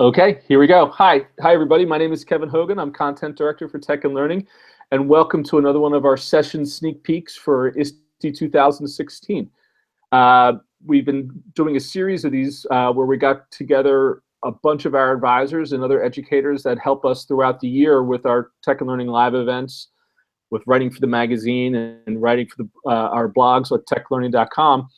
Okay, here we go. Hi everybody. My name is Kevin Hogan. I'm Content Director for Tech and Learning, and welcome to another one of our session sneak peeks for ISTE 2016. We've been doing a series of these where we got together a bunch of our advisors and other educators that help us throughout the year with our Tech and Learning live events, with writing for the magazine and writing for our blogs at techlearning.com.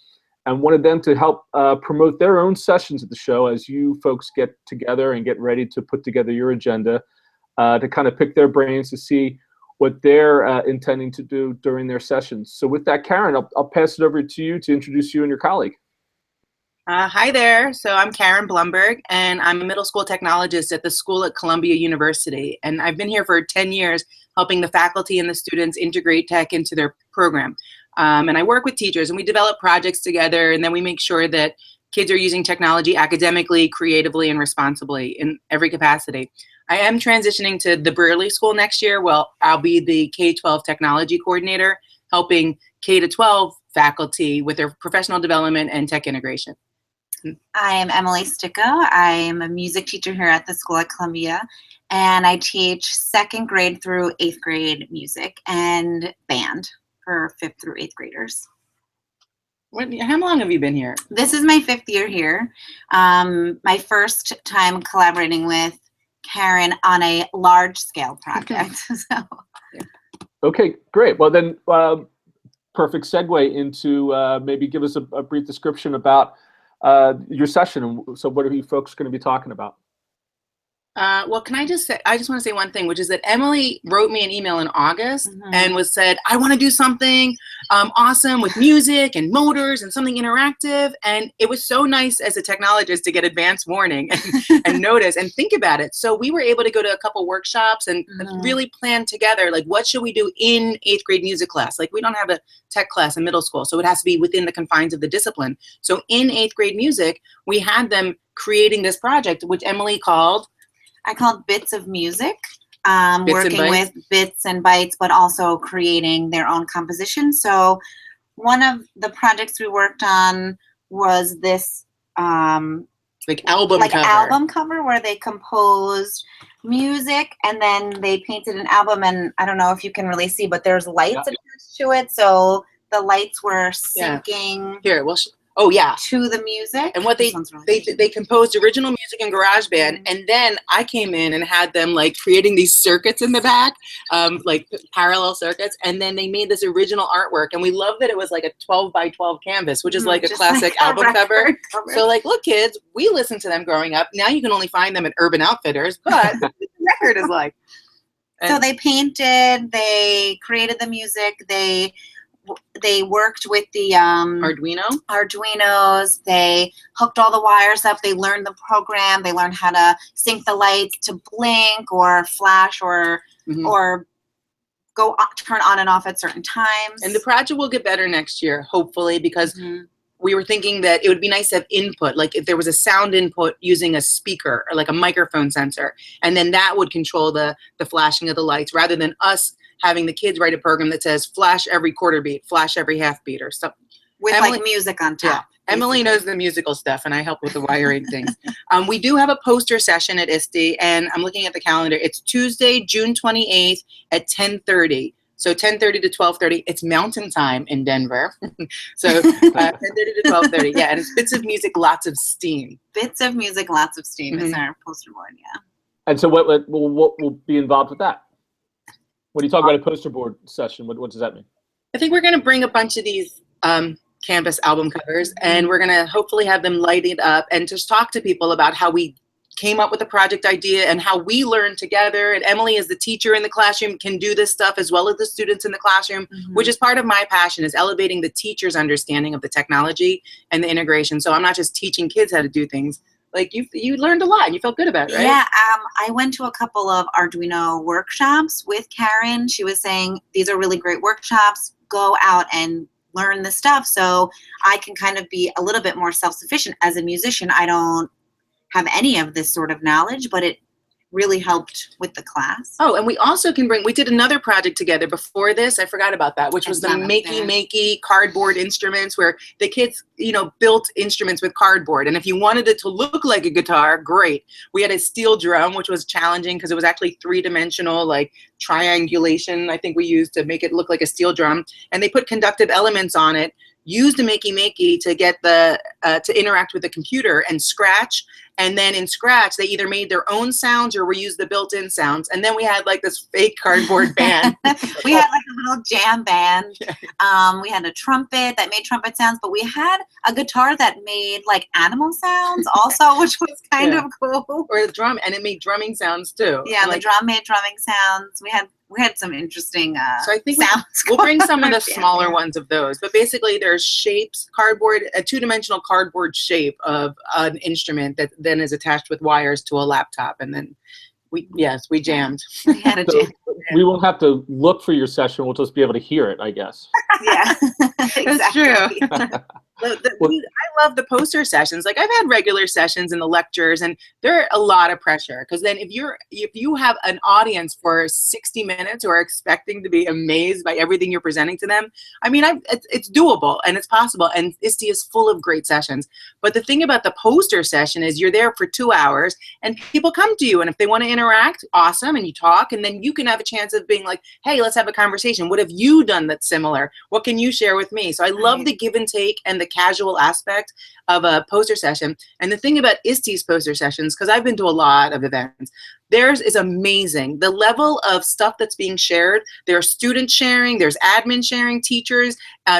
And wanted them to help promote their own sessions at the show as you folks get together and get ready to put together your agenda to kind of pick their brains to see what they're intending to do during their sessions. So with that, Karen, I'll pass it over to you to introduce you and your colleague. Hi there. So I'm Karen Blumberg, and I'm a middle school technologist at the school at Columbia University. And I've been here for 10 years helping the faculty and the students integrate tech into their program. And I work with teachers, and we develop projects together, and then we make sure that kids are using technology academically, creatively, and responsibly in every capacity. I am transitioning to the Brearley School next year. Well, I'll be the K-12 technology coordinator, helping K-12 faculty with their professional development and tech integration. I am Emily Sticco. I'm a music teacher here at the school at Columbia, and I teach 2nd grade through 8th grade music and band for 5th through 8th graders. How long have you been here? This is my 5th year here. My first time collaborating with Karen on a large-scale project. Okay, great. Well then, perfect segue into maybe give us a brief description about your session. So what are you folks going to be talking about? Well, can I just say, I just want to say one thing, which is that Emily wrote me an email in August and said, I want to do something awesome with music and motors and something interactive. And it was so nice as a technologist to get advance warning and notice and think about it. So we were able to go to a couple workshops and really plan together, like, what should we do in 8th grade music class? Like, we don't have a tech class in middle school, so it has to be within the confines of the discipline. So in 8th grade music, we had them creating this project, which Emily called Bits of Music, working with bits and bytes, but also creating their own composition. So one of the projects we worked on was this album cover where they composed music and then they painted an album. And I don't know if you can really see, but there's lights attached to it. So the lights were syncing. Here, well, oh yeah, to the music. And what they composed original music in GarageBand, and then I came in and had them like creating these circuits in the back, like parallel circuits, and then they made this original artwork, and we love that it was like a 12 by 12 canvas, which is like a classic album cover. So like, look kids, we listened to them growing up. Now you can only find them at Urban Outfitters, but the record is like. So they painted, they created the music, they worked with the Arduinos. They hooked all the wires up. They learned the program. They learned how to sync the lights to blink or flash or go turn on and off at certain times. And the project will get better next year, hopefully, because we were thinking that it would be nice to have input, like if there was a sound input using a speaker or like a microphone sensor, and then that would control the flashing of the lights rather than us having the kids write a program that says flash every quarter beat, flash every half beat or stuff. With like music on top. Yeah. Emily knows the musical stuff and I help with the wiring things. We do have a poster session at ISTE, and I'm looking at the calendar. It's Tuesday, June 28th at 10:30. So 10:30 to 12:30. It's mountain time in Denver. So 10:30 to 12:30. Yeah, and it's Bits of Music, Lots of Steam. Bits of Music, Lots of Steam is our poster board, yeah. And so what will be involved with that? When you talk about a poster board session, what does that mean? I think we're going to bring a bunch of these canvas album covers, and we're going to hopefully have them lighted up and just talk to people about how we came up with the project idea and how we learned together. And Emily, as the teacher in the classroom, can do this stuff as well as the students in the classroom, which is part of my passion, is elevating the teacher's understanding of the technology and the integration. So I'm not just teaching kids how to do things. Like you learned a lot and you felt good about it, right? Yeah, I went to a couple of Arduino workshops with Karen. She was saying, these are really great workshops. Go out and learn the stuff so I can kind of be a little bit more self-sufficient. As a musician, I don't have any of this sort of knowledge, but it really helped with the class. Oh, and we also can we did another project together before this. I forgot about that, which was the makey cardboard instruments, where the kids, you know, built instruments with cardboard. And if you wanted it to look like a guitar, great. We had a steel drum, which was challenging because it was actually 3-dimensional, like triangulation, I think we used to make it look like a steel drum. And they put conductive elements on it, used a makey to get the to interact with the computer and Scratch. And then in Scratch, they either made their own sounds or we used the built-in sounds. And then we had like this fake cardboard band. We had like a little jam band. We had a trumpet that made trumpet sounds, but we had a guitar that made like animal sounds also, which was kind of cool. Or the drum, and it made drumming sounds too. Yeah, like, the drum made drumming sounds. We had some interesting so I think sounds. We'll bring some of the smaller ones of those. But basically there's shapes, cardboard, a 2-dimensional cardboard shape of an instrument that then is attached with wires to a laptop. And then we jammed. We had a jam. We won't have to look for your session. We'll just be able to hear it, I guess. Yeah, that's true. I love the poster sessions. Like, I've had regular sessions in the lectures, and they're a lot of pressure, because then if you have an audience for 60 minutes who are expecting to be amazed by everything you're presenting to them, I mean, it's doable and it's possible, and ISTE is full of great sessions. But the thing about the poster session is you're there for 2 hours, and people come to you, and if they want to interact, awesome, and you talk, and then you can have a chance of being like, hey, let's have a conversation. What have you done that's similar? What can you share with me? So I love the give and take and the casual aspect of a poster session. And the thing about ISTE's poster sessions, because I've been to a lot of events, theirs is amazing. The level of stuff that's being shared, there's student sharing, there's admin sharing, teachers,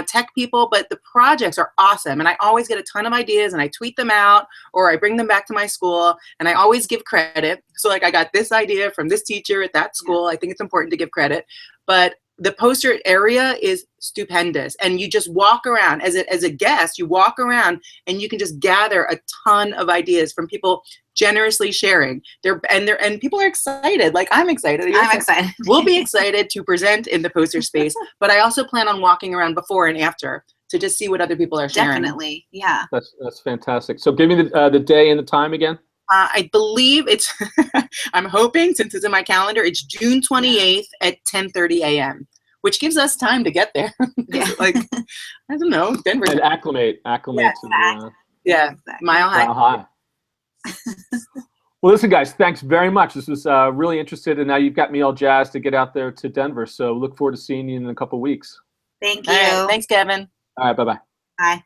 tech people, but the projects are awesome. And I always get a ton of ideas, and I tweet them out, or I bring them back to my school, and I always give credit. So like, I got this idea from this teacher at that school. I think it's important to give credit. But the poster area is stupendous, and you just walk around as a guest. You walk around and you can just gather a ton of ideas from people generously sharing. And people are excited. Like, I'm excited. I'm excited. We'll be excited to present in the poster space, but I also plan on walking around before and after to just see what other people are sharing. Definitely, yeah. That's fantastic. So give me the day and the time again. I believe it's, I'm hoping, since it's in my calendar, it's June 28th at 10:30 a.m., which gives us time to get there. Yeah. Like, I don't know, Denver. And acclimate Yeah, to the, exactly. Mile High. Mile High. Well, listen, guys, thanks very much. This was really interested, and now you've got me all jazzed to get out there to Denver. So look forward to seeing you in a couple of weeks. Thank you. All right, thanks, Kevin. All right, bye-bye. Bye.